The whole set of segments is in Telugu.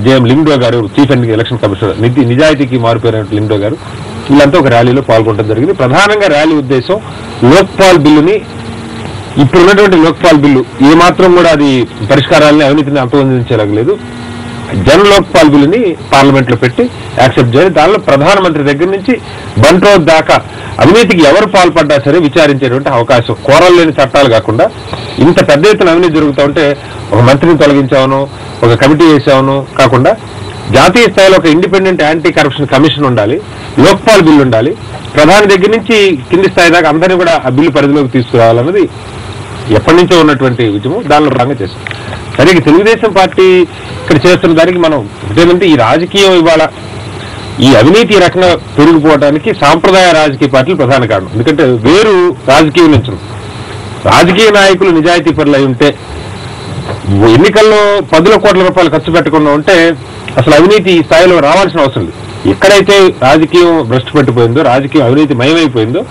జేఎం లింగ్డో గారు, చీఫ్ ఎలక్షన్ కమిషనర్, నిజాయితీకి మారిపోయిన లింగ్డో గారు, వీళ్ళంతా ఒక ర్యాలీలో పాల్గొనడం జరిగింది. ప్రధానంగా ర్యాలీ ఉద్దేశం లోక్పాల్ బిల్లుని, ఇప్పుడున్నటువంటి లోక్పాల్ బిల్లు ఏమాత్రం కూడా అది పరిష్కారాలని, అవినీతిని అంతమొందించలేదు. జన్ లోక్పాల్ బిల్లుని పార్లమెంట్ లో పెట్టి యాక్సెప్ట్ చేయాలి. దానిలో ప్రధానమంత్రి దగ్గర నుంచి బంట్రోడ్ దాకా అవినీతికి ఎవరు పాల్పడ్డా సరే విచారించేటువంటి అవకాశం, కోరలు లేని చట్టాలు కాకుండా ఇంత పెద్ద ఎత్తున అవినీతి జరుగుతూ ఉంటే ఒక మంత్రిని తొలగించామను, ఒక కమిటీ వేసామను కాకుండా జాతీయ స్థాయిలో ఒక ఇండిపెండెంట్ యాంటీ కరప్షన్ కమిషన్ ఉండాలి, లోక్పాల్ బిల్లు ఉండాలి, ప్రధాని దగ్గర నుంచి కింది స్థాయి దాకా అందరినీ కూడా ఆ బిల్లు పరిధిలోకి తీసుకురావాలన్నది ఎప్పటి నుంచో ఉన్నటువంటి విషయం. దానిలో భాగంగా చేస్తాం. సరే, తెలుగుదేశం పార్టీ ఇక్కడ చేస్తున్న దానికి మనం ఏంటంటే ఈ రాజకీయం ఇవాళ ఈ అవినీతి ఈ రకంగా పెరిగిపోవడానికి సాంప్రదాయ రాజకీయ పార్టీలు ప్రధాన కారణం. ఎందుకంటే వేరు రాజకీయం నుంచి రాజకీయ నాయకులు నిజాయితీ పరులు అయి ఉంటే, ఎన్నికల్లో 10 కోట్ల రూపాయలు ఖర్చు పెట్టకుండా ఉంటే అసలు అవినీతి ఈ స్థాయిలో రావాల్సిన అవసరం లేదు. ఎక్కడైతే రాజకీయం భ్రష్టు పట్టిపోయిందో, రాజకీయం అవినీతి మయమైపోయిందో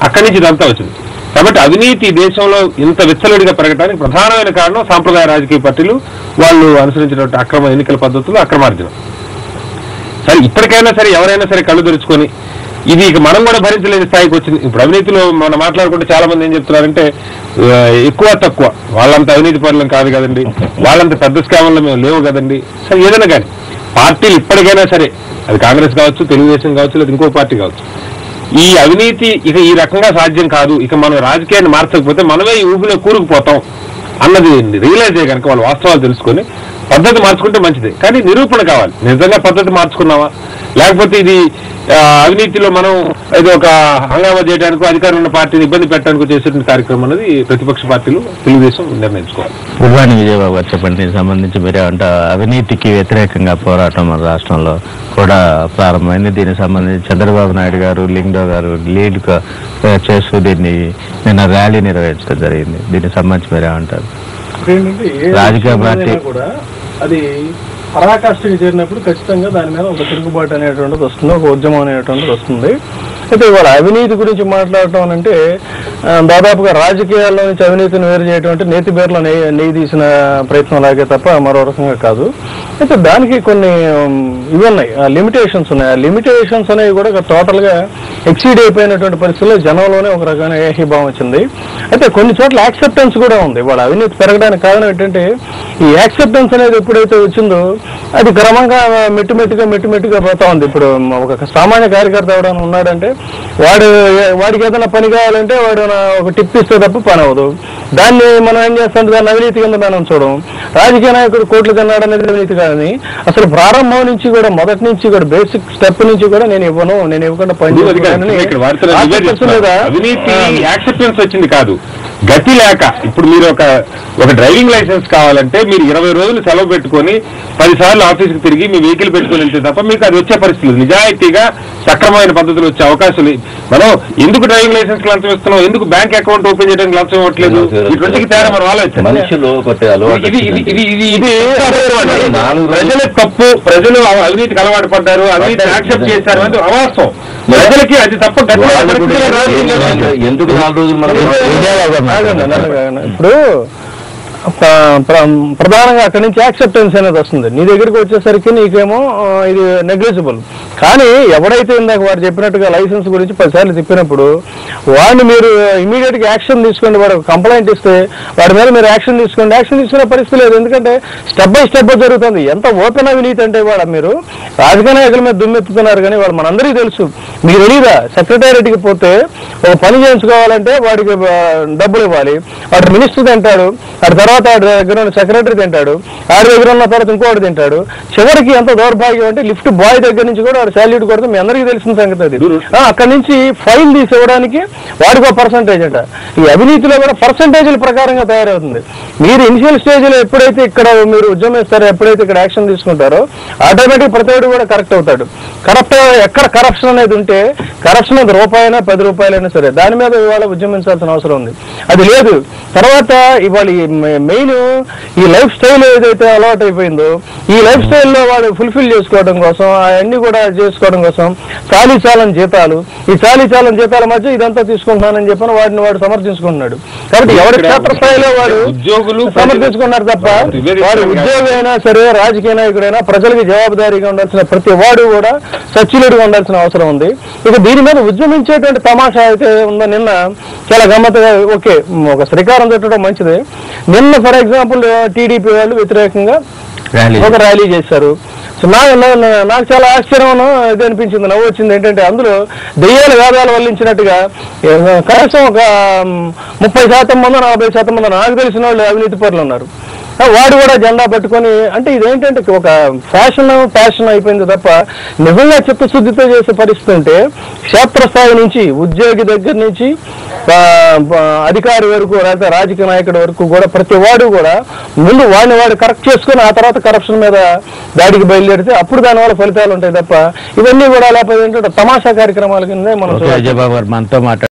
అక్కడి నుంచి ఇదంతా వచ్చింది. కాబట్టి అవినీతి దేశంలో ఇంత విచ్చలవిడిగా పెరగడానికి ప్రధానమైన కారణం సాంప్రదాయ రాజకీయ పార్టీలు వాళ్ళు అనుసరించినటువంటి అక్రమ ఎన్నికల పద్ధతులు, అక్రమార్జనం. సరే, ఇప్పటికైనా సరే ఎవరైనా సరే కళ్ళు తెరుచుకొని ఇది ఇక మనం కూడా భరించలేని స్థాయికి వచ్చింది. ఇప్పుడు అవినీతిలో మనం మాట్లాడుకుంటే చాలా మంది ఏం చెప్తున్నారంటే ఎక్కువ తక్కువ, వాళ్ళంత అవినీతి పరులం కాదు కదండి, వాళ్ళంత పెద్ద స్కామ్లో మేము లేవు కదండి. సరే, ఏదైనా కానీ పార్టీలు ఇప్పటికైనా సరే, అది కాంగ్రెస్ కావచ్చు, తెలుగుదేశం కావచ్చు, లేదా ఇంకో పార్టీ కావచ్చు, ఈ అవినీతి ఇక ఈ రకంగా సాధ్యం కాదు, ఇక మనం రాజకీయాన్ని మార్చకపోతే మనమే ఈ ఊపిలో కూరుకుపోతాం అన్నది రియలైజ్ అయ్యే కనుక వాళ్ళు వాస్తవాలు తెలుసుకొని పద్ధతి మార్చుకుంటే మంచిది. కానీ నిరూపణ కావాలి, నిజంగా పద్ధతి మార్చుకున్నావా, లేకపోతే ఇది అవినీతిలో మనం ఇది ఒక హంగామా చేయడానికి, అధికారం ఉన్న పార్టీని ఇబ్బంది పెట్టడానికి చేసేటువంటి కార్యక్రమం అనేది ప్రతిపక్ష పార్టీలు, తెలుగుదేశం నిర్ణయించుకోవాలి. గుర్వాణి విజయబాబు గారు చెప్పండి, దీనికి సంబంధించి మీరేమంటే అవినీతికి వ్యతిరేకంగా పోరాటం మన రాష్ట్రంలో కూడా ప్రారంభమైంది. దీనికి సంబంధించి చంద్రబాబు నాయుడు గారు, లింగ్డో గారు లీడ్ చేస్తూ దీన్ని నిన్న ర్యాలీ నిర్వహించడం జరిగింది. దీనికి సంబంధించి మీరేమంటారు? రాజకీయ పార్టీ కూడా అది పరాకాష్ఠకి చేరినప్పుడు ఖచ్చితంగా దాని మీద ఒక తిరుగుబాటు అనేటువంటిది వస్తుంది, ఒక ఉద్యమం అనేటువంటిది వస్తుంది. అయితే ఇవాళ అవినీతి గురించి మాట్లాడటం అంటే దాదాపుగా రాజకీయాల్లో నుంచి అవినీతిని వేరు చేయడం అంటే నేతి బేర్లో నెయ్యి తీసిన ప్రయత్నం లాగే తప్ప మరో రకంగా కాదు. అయితే దానికి కొన్ని ఇవి ఉన్నాయి, లిమిటేషన్స్ ఉన్నాయి. ఆ లిమిటేషన్స్ అనేవి కూడా టోటల్గా ఎక్సీడ్ అయిపోయినటువంటి పరిస్థితుల్లో జనంలోనే ఒక రకమైన ఏహీభావం వచ్చింది. అయితే కొన్ని చోట్ల యాక్సెప్టెన్స్ కూడా ఉంది. ఇవాళ అవినీతి పెరగడానికి కారణం ఏంటంటే ఈ యాక్సెప్టెన్స్ అనేది ఎప్పుడైతే వచ్చిందో అది క్రమంగా మెట్టుగా పోతా ఉంది. ఇప్పుడు ఒక సామాన్య కార్యకర్త ఎవడైనా ఉన్నాడంటే వాడికి ఏదైనా పని కావాలంటే వాడు ఒక టిప్ ఇస్తే తప్ప పని అవ్వదు. దాన్ని మనం ఏం చేస్తాం, దాన్ని అవినీతి కింద మనం చూడం. రాజకీయ నాయకుడు కోట్లు కన్నాడు అనేది అవినీతి కాదని అసలు ప్రారంభం నుంచి కూడా, మొదటి నుంచి కూడా, బేసిక్ స్టెప్ నుంచి కూడా నేను ఇవ్వకుండా పని యాక్సెప్టెన్స్ వచ్చింది కాదు, గతి లేక. ఇప్పుడు మీరు ఒక డ్రైవింగ్ లైసెన్స్ కావాలంటే మీరు 20 రోజులు సెలవు పెట్టుకొని 10 సార్లు ఆఫీస్కి తిరిగి మీ వెహికల్ పెట్టుకుని వెళ్తే తప్ప మీకు అది వచ్చే పరిస్థితులు, నిజాయితీగా సక్రమమైన పద్ధతులు వచ్చే అవకాశాలు. మనం ఎందుకు డ్రైవింగ్ లైసెన్స్ లంచం ఇస్తున్నాం, ఎందుకు బ్యాంక్ అకౌంట్ ఓపెన్ చేయడానికి లంచం ఇవ్వట్లేదు, ఇటువంటికి తేడా మన వాళ్ళు ప్రజల తప్పు, ప్రజలు అవినీతికి అలవాటు పడ్డారు, అవినీతిని యాక్సెప్ట్ చేశారు అనేది అవాస్తవం. ప్రజలకి అది తప్ప ఎందుకు 4 రోజులు ఇప్పుడు ప్రధానంగా అక్కడి నుంచి యాక్సెప్టెన్స్ అనేది వస్తుంది. నీ దగ్గరికి వచ్చేసరికి నీకేమో ఇది నెగ్లిజిబుల్. కానీ ఎవడైతే ఇందాక వాడు చెప్పినట్టుగా లైసెన్స్ గురించి 10 సార్లు చెప్పినప్పుడు వాడిని మీరు ఇమీడియట్ గా యాక్షన్ తీసుకోండి, వాడు కంప్లైంట్ ఇస్తే వాడి మీద మీరు యాక్షన్ తీసుకోండి. యాక్షన్ తీసుకునే పరిస్థితి లేదు, ఎందుకంటే స్టెప్ బై స్టెప్ జరుగుతుంది. ఎంత ఓపెన్ అవినీతి అంటే వాడు మీరు రాజకీయ నాయకుల మీద దుమ్మెత్తుతున్నారు, కానీ వాడు మనందరికీ తెలుసు. మీకు తెలీదా, సెక్రటేరియట్కి పోతే ఒక పని చేయించుకోవాలంటే వాడికి డబ్బులు ఇవ్వాలి, వాడు మినిస్టర్ తింటాడు, వాడి తర్వాత వాడి దగ్గర ఉన్న సెక్రటరీ తింటాడు, వాడి దగ్గర ఉన్న తర్వాత ఇంకోటి తింటాడు. చివరికి ఎంత దౌర్భాగ్యం అంటే లిఫ్ట్ బాయ్ దగ్గర నుంచి కూడా వాడు శాల్యూట్ కొడితే మీ అందరికీ తెలిసిన సంగతి అది. అక్కడి నుంచి ఫైల్ తీసి ఇవ్వడానికి వాడికి ఒక పర్సంటేజ్ అంట. ఈ అవినీతిలో కూడా పర్సంటేజ్ల ప్రకారంగా తయారవుతుంది. మీరు ఇనిషియల్ స్టేజ్లో ఎప్పుడైతే ఇక్కడ మీరు ఉద్యమం ఇస్తారో, ఎప్పుడైతే ఇక్కడ యాక్షన్ తీసుకుంటారో ఆటోమేటిక్ ప్రతివాడు కూడా కరెక్ట్ అవుతాడు. కరప్ట్ ఎక్కడ కరప్షన్ అనేది ఉంటే, కరప్షన్ అది రూపాయైనా 10 రూపాయలైనా సరే దాని మీద ఇవాళ ఉద్యమించాల్సిన అవసరం ఉంది. అది లేదు. తర్వాత ఇవాళ మెయిన్ ఈ లైఫ్ స్టైల్ ఏదైతే అలవాటు అయిపోయిందో ఈ లైఫ్ స్టైల్లో వాడు ఫుల్ఫిల్ చేసుకోవడం కోసం అవన్నీ కూడా చేసుకోవడం కోసం చాలీచాలని జీతాలు, ఈ చాలీచాలని జీతాల మధ్య ఇదంతా తీసుకుంటున్నానని చెప్పని వాడు సమర్థించుకుంటున్నాడు. కాబట్టి ఎవరి క్షేత్రస్థాయిలో వాడు ఉద్యోగులు సమర్థించుకున్నారు తప్ప వాడు ఉద్యోగి అయినా సరే రాజకీయ నాయకుడైనా ప్రజలకి జవాబుదారీగా ఉండాల్సిన ప్రతి వాడు కూడా సచ్చిలుడిగా ఉండాల్సిన అవసరం ఉంది. ఇక దీని మీద ఉద్యమించేటువంటి తమాషా అయితే ఉందో నిన్న చాలా గమ్మత్తుగా ఓకే ఒక శ్రీకారం చుట్టడం మంచిదే. నిన్న ఫర్ ఎగ్జాంపుల్ టీడీపీ వాళ్ళు వ్యతిరేకంగా ఒక ర్యాలీ చేశారు. సో నాకు చాలా ఆశ్చర్యం ఇది అనిపించింది, నవ్వు వచ్చింది. ఏంటంటే అందులో దెయ్యాల వేదాలు వల్లించినట్టుగా కనీసం ఒక 30% మంది 40% మంది నాకు తెలిసిన వాళ్ళు అవినీతి పరులు ఉన్నారు. వాడు కూడా జెండా పట్టుకొని, అంటే ఇదేంటంటే ఒక ఫ్యాషన్ అయిపోయింది తప్ప నిజంగా చిత్తశుద్ధితో చేసే పరిస్థితి ఉంటే క్షేత్రస్థాయి నుంచి ఉద్యోగి దగ్గర నుంచి అధికారి వరకు లేకపోతే రాజకీయ నాయకుడి వరకు కూడా ప్రతి వాడు కూడా ముందు వాడు కరెక్ట్ చేసుకుని ఆ తర్వాత కరప్షన్ మీద దాడికి బయలుదేరితే అప్పుడు దానివల్ల ఫలితాలు ఉంటాయి తప్ప ఇవన్నీ కూడా లేకపోతే ఏంటంటే తమాషా కార్యక్రమాల కింద మనం